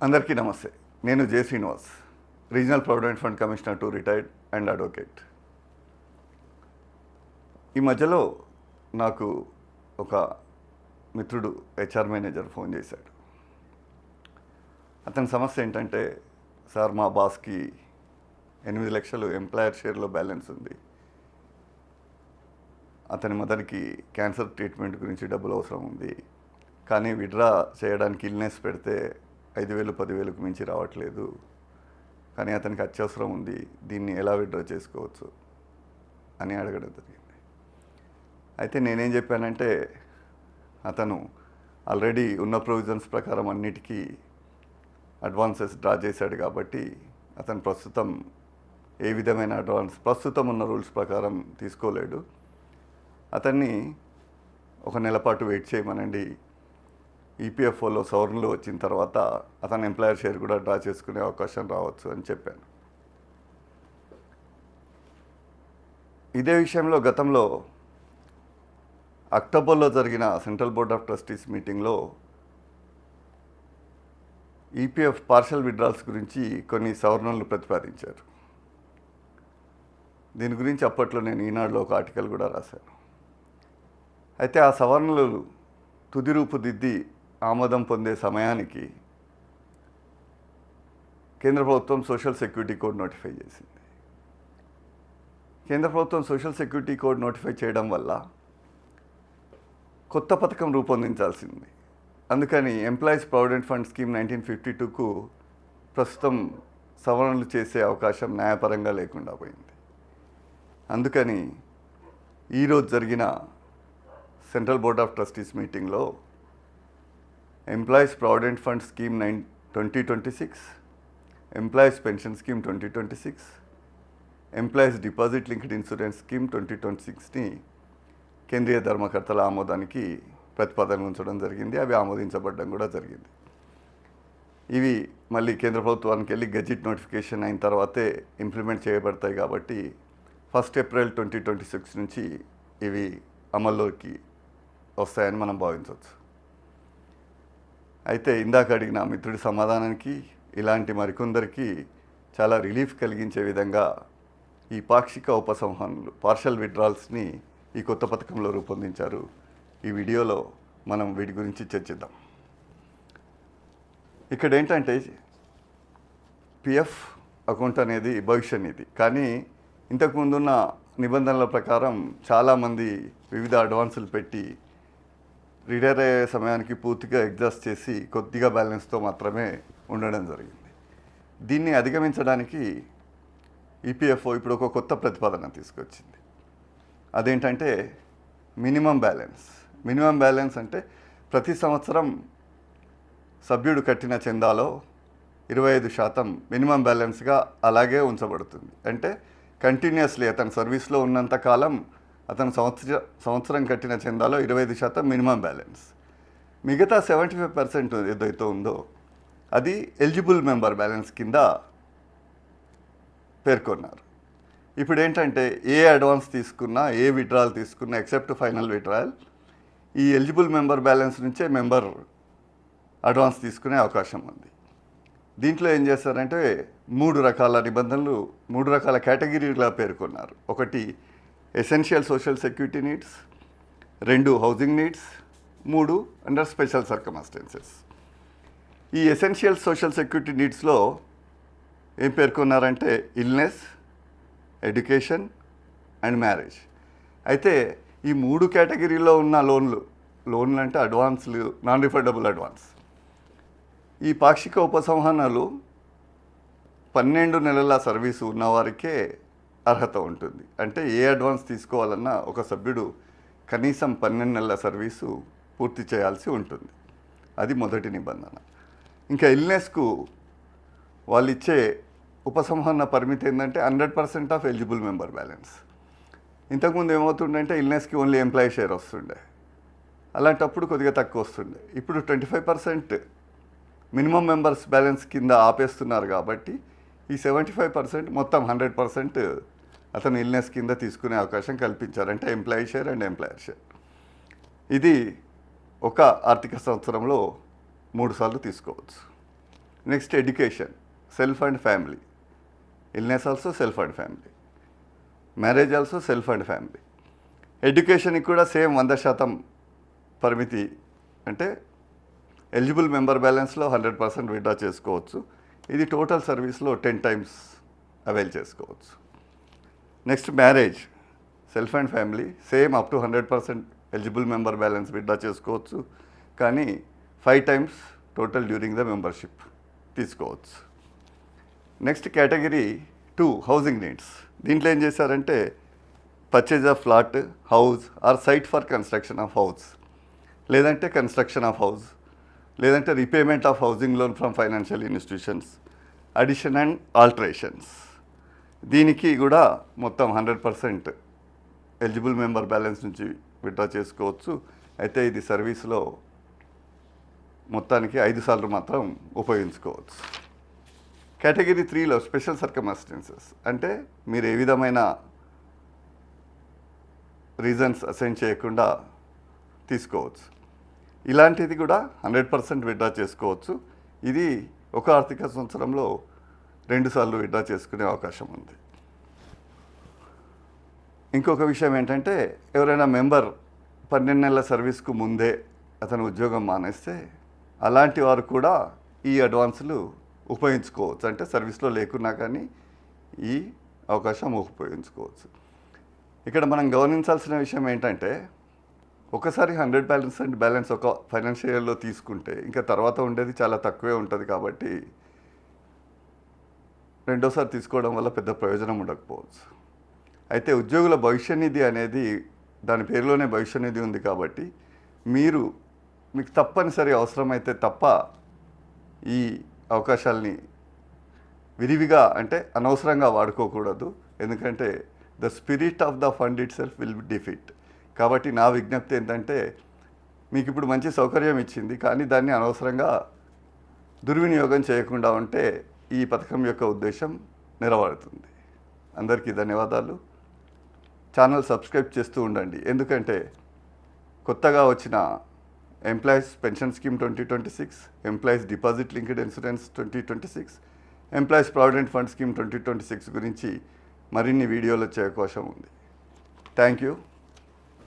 అందరికీ నమస్తే. నేను J Srinivas, regional provident fund commissioner to retired and advocate. ఈ మధ్యలో నాకు ఒక మిత్రుడు హెచ్ఆర్ మేనేజర్ ఫోన్ చేశాడు. అతని సమస్య ఏంటంటే, సార్ మా బాస్కి 8 లక్షలు ఎంప్లాయర్ షేర్లో బ్యాలెన్స్ ఉంది. అతని మదర్కి క్యాన్సర్ ట్రీట్మెంట్ గురించి డబ్బులు అవసరం ఉంది, కానీ విడ్రా చేయడానికి ఇల్నెస్ పెడితే 5,000 10,000కు మించి రావట్లేదు, కానీ అతనికి అత్యవసరం ఉంది, దీన్ని ఎలా విడ్రా చేసుకోవచ్చు అని అడగడం జరిగింది. అయితే నేనేం చెప్పానంటే, అతను ఆల్రెడీ ఉన్న ప్రొవిజన్స్ ప్రకారం అన్నిటికీ అడ్వాన్సెస్ డ్రా చేశాడు కాబట్టి అతను ప్రస్తుతం ఏ విధమైన అడ్వాన్స్ ప్రస్తుతం ఉన్న రూల్స్ ప్రకారం తీసుకోలేడు. అతన్ని ఒక నెల పాటు వెయిట్ చేయమనండి, ఈపీఎఫ్ఓలో సవరణలు వచ్చిన తర్వాత అతను ఎంప్లాయర్ షేర్ కూడా డ్రా చేసుకునే అవకాశం రావచ్చు అని చెప్పాను. ఇదే విషయంలో గతంలో అక్టోబర్లో జరిగిన సెంట్రల్ బోర్డ్ ఆఫ్ ట్రస్టీస్ మీటింగ్లో ఈపీఎఫ్ పార్షల్ విడ్రాల్స్ గురించి కొన్ని సవరణలు ప్రతిపాదించారు. దీని గురించి అప్పట్లో నేను ఈనాడులో ఒక ఆర్టికల్ కూడా రాశాను. అయితే ఆ సవరణలు తుది రూపుదిద్ది ఆమోదం పొందే సమయానికి కేంద్ర ప్రభుత్వం సోషల్ సెక్యూరిటీ కోడ్ నోటిఫై చేసింది. కేంద్ర ప్రభుత్వం సోషల్ సెక్యూరిటీ కోడ్ నోటిఫై చేయడం వల్ల కొత్త పథకం రూపొందించాల్సింది. అందుకని ఎంప్లాయీస్ ప్రావిడెంట్ ఫండ్ స్కీమ్ 1952కు ప్రస్తుతం సవరణలు చేసే అవకాశం న్యాయపరంగా లేకుండా పోయింది. అందుకని ఈరోజు జరిగిన సెంట్రల్ బోర్డ్ ఆఫ్ ట్రస్టీస్ మీటింగ్లో employees provident fund scheme 2026, employees pension scheme 2026, employees deposit linked insurance scheme 2026ని కేంద్రీయ ధర్మకర్తల ఆమోదానికి ప్రతిపాదన ఉంచడం జరిగింది. అవి ఆమోదించబడడం కూడా జరిగింది. ఇవి మళ్ళీ కేంద్ర ప్రభుత్వానికి వెళ్ళి గెజిట్ నోటిఫికేషన్ అయిన తర్వాతే ఇంప్లిమెంట్ చేయబడతాయి కాబట్టి 1 ఏప్రిల్ 2026 నుంచి ఇవి అమల్లోకి వస్తాయని మనం భావించవచ్చు. అయితే ఇందాక అడిగిన మిత్రుడి సమాధానానికి ఇలాంటి మరికొందరికి చాలా రిలీఫ్ కలిగించే విధంగా ఈ పాక్షిక ఉపసంహరణలు పార్షల్ విడ్రాల్స్ని ఈ కొత్త పథకంలో రూపొందించారు. ఈ వీడియోలో మనం వీటి గురించి చర్చిద్దాం. ఇక్కడ ఏంటంటే, పిఎఫ్ అకౌంట్ అనేది భవిష్య నిధి, కానీ ఇంతకుముందున్న నిబంధనల ప్రకారం చాలామంది వివిధ అడ్వాన్సులు పెట్టి రిటైర్ అయ్యే సమయానికి పూర్తిగా ఎగ్జాస్ట్ చేసి కొద్దిగా బ్యాలెన్స్తో మాత్రమే ఉండడం జరిగింది. దీన్ని అధిగమించడానికి ఈపీఎఫ్ఓ ఇప్పుడు ఒక కొత్త ప్రతిపాదన తీసుకొచ్చింది. అదేంటంటే మినిమం బ్యాలెన్స్. మినిమం బ్యాలెన్స్ అంటే ప్రతి సంవత్సరం సభ్యుడు కట్టిన చందాలో 25% మినిమం బ్యాలెన్స్గా అలాగే ఉంచబడుతుంది. అంటే కంటిన్యూస్లీ అతను సర్వీస్లో ఉన్నంత కాలం అతను సంవత్సరం కట్టిన చందాలో 25% మినిమం బ్యాలెన్స్. మిగతా 75% ఏదైతే ఉందో అది ఎలిజిబుల్ మెంబర్ బ్యాలెన్స్ కింద పేర్కొన్నారు. ఇప్పుడు ఏంటంటే, ఏ అడ్వాన్స్ తీసుకున్నా, ఏ విడ్రాల్ తీసుకున్నా ఎక్సెప్ట్ ఫైనల్ విడ్రాయల్, ఈ ఎలిజిబుల్ మెంబర్ బ్యాలెన్స్ నుంచే మెంబర్ అడ్వాన్స్ తీసుకునే అవకాశం ఉంది. దీంట్లో ఏం చేస్తారంటే 3 రకాల నిబంధనలు, 3 రకాల కేటగిరీలా పేర్కొన్నారు. ఒకటి essential social security needs, 2 housing needs, 3 under special circumstances. ఈ ఎసెన్షియల్ సోషల్ సెక్యూరిటీ నీడ్స్లో ఏం పేర్కొన్నారంటే ఇల్నెస్, ఎడ్యుకేషన్ అండ్ మ్యారేజ్. అయితే ఈ 3 కేటగిరీలో ఉన్న లోన్లు అంటే అడ్వాన్స్లు, నాన్ రిఫండబుల్ అడ్వాన్స్. ఈ పాక్షిక ఉపసంహరణలు 12 నెలల సర్వీసు ఉన్నవారికే అర్హత ఉంటుంది. అంటే ఏ అడ్వాన్స్ తీసుకోవాలన్నా ఒక సభ్యుడు కనీసం 12 నెలల సర్వీసు పూర్తి చేయాల్సి ఉంటుంది. అది మొదటి నిబంధన. ఇంకా ఇల్నెస్కు వాళ్ళు ఇచ్చే ఉపసంహరణ పరిమితి ఏంటంటే 100% ఆఫ్ ఎలిజిబుల్ మెంబర్ బ్యాలెన్స్. ఇంతకుముందు ఏమవుతుందంటే ఇల్నెస్కి ఓన్లీ ఎంప్లాయీ షేర్ వస్తుండే, అలాంటప్పుడు కొద్దిగా తక్కువ వస్తుండే. ఇప్పుడు 25% మినిమం మెంబర్స్ బ్యాలెన్స్ కింద ఆపేస్తున్నారు కాబట్టి ఈ 75% మొత్తం 100% అతను ఇల్నెస్ కింద తీసుకునే అవకాశం కల్పించారు. అంటే employee share and employer share. ఇది ఒక ఆర్థిక సంవత్సరంలో 3 సార్లు తీసుకోవచ్చు. Next education, self and family. Illness also self and family. Marriage also self and family. ఎడ్యుకేషన్కి కూడా సేమ్ 100% పరిమితి, అంటే ఎలిజిబుల్ మెంబర్ బ్యాలెన్స్లో 100% విత్డ్రా చేసుకోవచ్చు. ఇది టోటల్ సర్వీస్లో 10 times అవైల్ చేసుకోవచ్చు. Next marriage, self and family, same up to 100% eligible member balance withdraw చేసుకోవచ్చు, కానీ 5 times total during the membership తీసుకోవచ్చు. Next category 2, housing needs. దీంట్లో ఏం చేశారంటే purchase of flat, house or site for construction of house, లేదంటే construction of house, లేదంటే repayment of housing loan from financial institutions, addition and alterations. దీనికి కూడా మొత్తం 100% eligible member balance నుంచి విత్డ్రా చేసుకోవచ్చు. అయితే ఇది సర్వీస్లో మొత్తానికి 5 సార్లు మాత్రం ఉపయోగించుకోవచ్చు. కేటగిరీ 3లో స్పెషల్ సర్కమ్స్టాన్సెస్, అంటే మీరు ఏ విధమైన రీజన్స్ అసైన్ చేయకుండా తీసుకోవచ్చు. ఇలాంటిది కూడా 100% విత్డ్రా చేసుకోవచ్చు. ఇది ఒక ఆర్థిక సంవత్సరంలో 2 సార్లు విత్డ్రా చేసుకునే అవకాశం ఉంది. ఇంకొక విషయం ఏంటంటే ఎవరైనా మెంబర్ 12 నెలల సర్వీస్కు ముందే అతను ఉద్యోగం మానేస్తే అలాంటి వారు కూడా ఈ అడ్వాన్సులు ఉపయోగించుకోవచ్చు. అంటే సర్వీస్లో లేకున్నా కానీ ఈ అవకాశం ఉపయోగించుకోవచ్చు. ఇక్కడ మనం గమనించాల్సిన విషయం ఏంటంటే ఒకసారి 100% బ్యాలెన్స్ ఒక ఫైనాన్షియల్ ఇయర్లో తీసుకుంటే ఇంకా తర్వాత ఉండేది చాలా తక్కువే ఉంటుంది. కాబట్టి రెండోసారి తీసుకోవడం వల్ల పెద్ద ప్రయోజనం ఉండకపోవచ్చు. అయితే ఉద్యోగుల భవిష్య నిధి అనేది దాని పేరులోనే భవిష్య నిధి ఉంది కాబట్టి మీకు తప్పనిసరి అవసరమైతే తప్ప ఈ అవకాశాలని విరివిగా అంటే అనవసరంగా వాడుకోకూడదు. ఎందుకంటే the spirit of the fund it self will be defeat. కాబట్టి నా విజ్ఞప్తి ఏంటంటే మీకు ఇప్పుడు మంచి సౌకర్యం ఇచ్చింది, కానీ దాన్ని అనవసరంగా దుర్వినియోగం చేయకుండా ఉంటే ఈ పథకం యొక్క ఉద్దేశం నెరవేరుతుంది. అందరికీ ధన్యవాదాలు. ఛానల్ సబ్స్క్రైబ్ చేస్తూ ఉండండి, ఎందుకంటే కొత్తగా వచ్చిన employees pension scheme 2026, employees deposit linked insurance 2026, employees provident fund scheme 2026 గురించి మరిన్ని వీడియోలు వచ్చే అవకాశం ఉంది. Thank you.